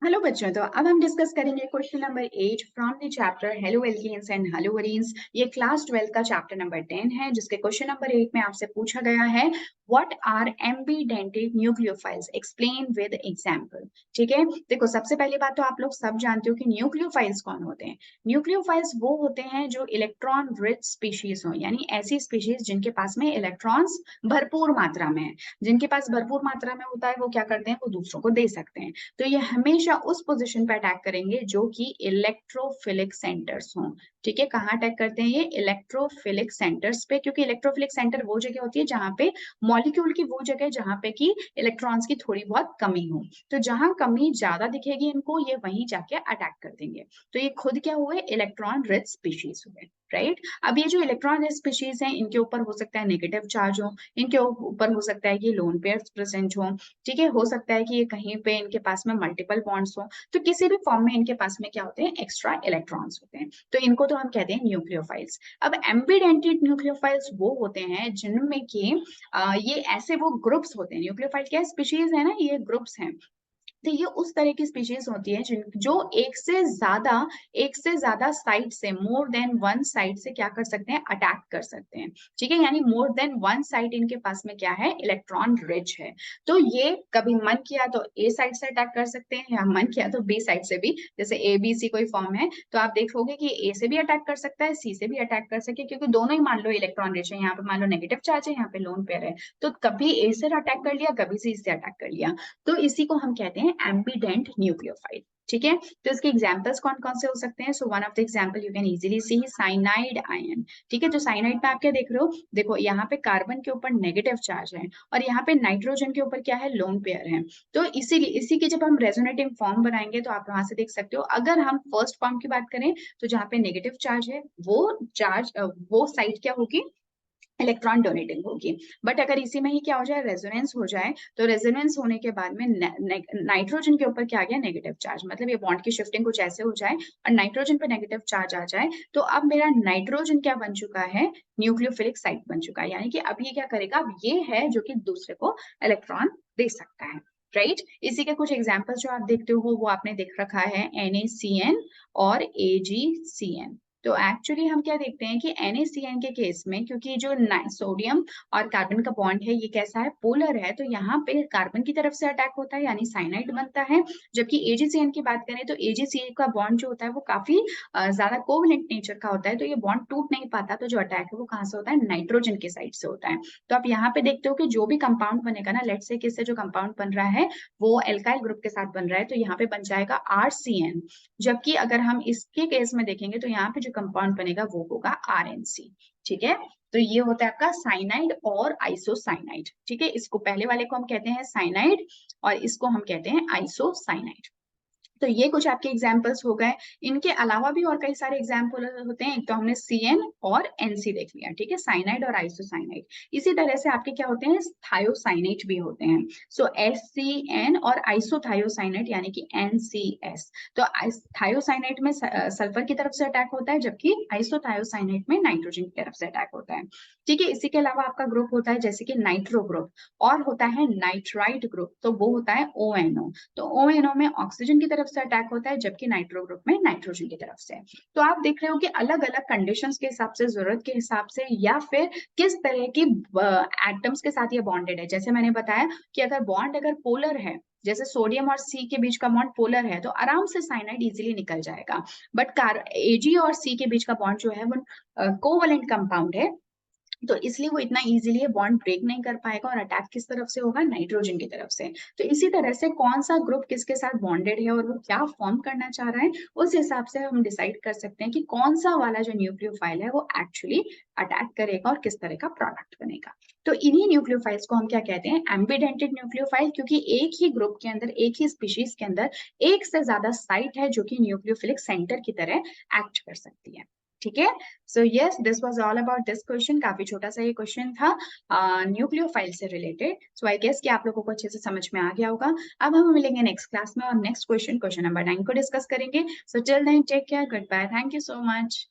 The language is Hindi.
हेलो बच्चों, तो अब हम डिस्कस करेंगे question number 8 from the chapter haloalkanes and haloarenes. ये क्लास 12 का चैप्टर नंबर 10 है, जिसके क्वेश्चन नंबर 8 में आपसे पूछा गया है what are ambidentate nucleophiles, explain with example. ठीक है, देखो सबसे पहली बात तो आप लोग सब जानते हो कि न्यूक्लियोफाइल्स कौन होते हैं। न्यूक्लियोफाइल्स वो होते हैं जो इलेक्ट्रॉन रिच स्पीशीज हो, यानी ऐसी स्पीशीज जिनके पास में इलेक्ट्रॉन्स भरपूर मात्रा में है। जिनके पास भरपूर मात्रा में होता है वो क्या करते हैं, वो दूसरों को दे सकते हैं। तो ये हमेशा उस पोजीशन पे अटैक करेंगे जो कि इलेक्ट्रोफिलिक सेंटर्स हों। ठीक है, कहाँ अटैक करते हैं ये इलेक्ट्रोफिलिक सेंटर्स पे, क्योंकि इलेक्ट्रोफिलिक सेंटर वो जगह होती है जहां पे मॉलिक्यूल की वो जगह जहां पे कि इलेक्ट्रॉन्स की थोड़ी बहुत कमी हो। तो जहां कमी ज्यादा दिखेगी इनको, ये वहीं जाके अटैक कर देंगे। तो ये खुद क्या हुए, इलेक्ट्रॉन रिच स्पीशीज हुए। राइट, अब ये जो इलेक्ट्रॉन रिच स्पीशीज हैं इनके ऊपर हो सकता है नेगेटिव चार्ज हो, इनके ऊपर हो सकता है कि लोन पेयर्स प्रेजेंट हो। ठीक है, हो सकता है कि ये कहीं पे इनके पास में मल्टीपल बॉन्ड्स हो। तो किसी भी फॉर्म में इनके पास में क्या होते हैं, एक्स्ट्रा इलेक्ट्रॉन्स होते हैं। तो इनको तो हम कहते हैं न्यूक्लियोफाइल्स। अब एम्बिडेंटेड न्यूक्लियोफाइल्स वो होते हैं जिनमें कि ये ऐसे वो ग्रुप्स होते हैं। न्यूक्लियोफाइल क्या स्पीशीज है ना, ये ग्रुप्स हैं। तो ये उस तरह की स्पीशीज होती है जिन जो एक से ज्यादा साइड से, मोर देन वन साइड से क्या कर सकते हैं, अटैक कर सकते हैं। ठीक है, यानी मोर देन वन साइड इनके पास में क्या है, इलेक्ट्रॉन रिच है। तो ये कभी मन किया तो ए साइड से अटैक कर सकते हैं, या मन किया तो बी साइड से भी। जैसे ए बी सी कोई फॉर्म है तो आप देखोगे कि ए से भी अटैक कर सकता है, सी से भी अटैक कर सकते हैं, क्योंकि दोनों ही मान लो इलेक्ट्रॉन रिच है। यहाँ पे मान लो नेगेटिव चार्ज है, यहाँ पे लोन पेयर है। तो कभी ए से अटैक कर लिया, कभी सी से अटैक कर लिया। तो इसी को हम कहते हैं एम्बिडेंट न्यूक्लियोफाइल। ठीक है, तो इसके एग्जांपल्स कौन कौन से हो सकते हैं। So one of the example you can easily C cyanide ion. ठीक है, तो साइनाइड में आप क्या देख रहे हो, देखो यहाँ पे कार्बन के ऊपर नेगेटिव चार्ज है और यहाँ पे नाइट्रोजन के ऊपर क्या है, लोन पेयर है। तो इसीलिए इसी की जब हम रेजोनेटिंग फॉर्म बनाएंगे तो आप वहां से देख सकते हो, अगर हम फर्स्ट फॉर्म की बात करें तो जहाँ पे नेगेटिव चार्ज है वो साइड क्या होगी, इलेक्ट्रॉन डोनेटिंग होगी। बट अगर इसी में ही क्या हो जाए, रेजोनेंस हो जाए, तो रेजोनेंस होने के बाद में नाइट्रोजन के ऊपर क्या आ गया, नेगेटिव चार्ज। मतलब ये बॉन्ड की शिफ्टिंग कुछ ऐसे हो जाए और नाइट्रोजन पे नेगेटिव चार्ज आ जाए, तो अब मेरा नाइट्रोजन क्या बन चुका है, न्यूक्लियोफिलिक साइट बन चुका है। यानी कि अब ये क्या करेगा, अब ये है जो कि दूसरे को इलेक्ट्रॉन दे सकता है। राइट, इसी के कुछ एग्जाम्पल जो आप देखते हो वो आपने देख रखा है, NaCN और AgCN। तो एक्चुअली हम क्या देखते हैं कि NaCN के केस में, क्योंकि जो सोडियम और कार्बन का बॉन्ड है ये कैसा है, पोलर है, तो यहाँ पे कार्बन की तरफ से अटैक होता है यानी साइनाइड बनता है। जबकि AgCN की बात करें तो AgCN का बॉन्ड जो होता है वो काफी ज्यादा कोवलेंट नेचर का होता है, तो ये बॉन्ड टूट नहीं पाता। तो जो अटैक है वो कहाँ से होता है, नाइट्रोजन के साइड से होता है। तो आप यहाँ पे देखते हो कि जो भी कंपाउंड बनेगा ना, लेट्स से किससे जो कंपाउंड बन रहा है वो एल्काइल ग्रुप के साथ बन रहा है, तो यहाँ पे बन जाएगा RCN। जबकि अगर हम इसके केस में देखेंगे तो यहाँ पे जो कंपाउंड बनेगा वो होगा RNC। ठीक है, तो ये होता है आपका साइनाइड और आइसोसाइनाइड। ठीक है, इसको पहले वाले को हम कहते हैं साइनाइड और इसको हम कहते हैं आइसोसाइनाइड। तो ये कुछ आपके एग्जाम्पल्स हो गए। इनके अलावा भी और कई सारे एग्जाम्पल होते हैं। एक तो हमने CN और NC देख लिया, ठीक है, साइनाइड और आइसोसाइनाइड। इसी तरह से आपके क्या होते हैं, थायोसाइनेट भी होते हैं। सो SCN और आइसोथायोसाइनेट यानी कि NCS। तो थायोसाइनेट में सल्फर की तरफ से अटैक होता है, जबकि आइसोथायोसाइनेट में नाइट्रोजन की तरफ से अटैक होता है। ठीक है, इसी के अलावा आपका ग्रुप होता है जैसे कि नाइट्रो ग्रुप, और होता है नाइट्राइट ग्रुप, तो वो होता है ONO। तो ONO में ऑक्सीजन की तरफ से अटैक होता है, जबकि नाइट्रो ग्रुप में नाइट्रोजन की तरफ से। तो आप देख रहे हो कि अलग अलग कंडीशंस के हिसाब से, जरूरत के हिसाब से, या फिर किस तरह की एटम्स के साथ ये बॉन्डेड है। जैसे मैंने बताया कि अगर बॉन्ड अगर पोलर है, जैसे सोडियम और C के बीच का बॉन्ड पोलर है, तो आराम से साइनाइड इजीली निकल जाएगा। बट Ag और C के बीच का बॉन्ड जो है वो कोवलेंट कंपाउंड है, तो इसलिए वो इतना इजीली बॉन्ड ब्रेक नहीं कर पाएगा और अटैक किस तरफ से होगा, नाइट्रोजन की तरफ से। तो इसी तरह से कौन सा ग्रुप किसके साथ बॉन्डेड है और वो क्या फॉर्म करना चाह रहा है, उस हिसाब से हम डिसाइड कर सकते हैं कि कौन सा वाला जो न्यूक्लियोफाइल है वो एक्चुअली अटैक करेगा और किस तरह का प्रोडक्ट बनेगा। तो इन्हीं न्यूक्लियोफाइल्स को हम क्या कहते हैं, एम्बिडेंटेड न्यूक्लियोफाइल, क्योंकि एक ही ग्रुप के अंदर, एक ही स्पीशीज के अंदर एक से ज्यादा साइट है जो कि न्यूक्लियोफिलिक सेंटर की तरह एक्ट कर सकती है। ठीक है, so yes, this was all about this question. काफी छोटा सा ये क्वेश्चन था न्यूक्लियोफाइल से रिलेटेड। सो आई गेस कि आप लोगों को अच्छे से समझ में आ गया होगा। अब हम मिलेंगे नेक्स्ट क्लास में और नेक्स्ट क्वेश्चन, क्वेश्चन नंबर 9 को डिस्कस करेंगे। So till then take care, good bye, thank you so much.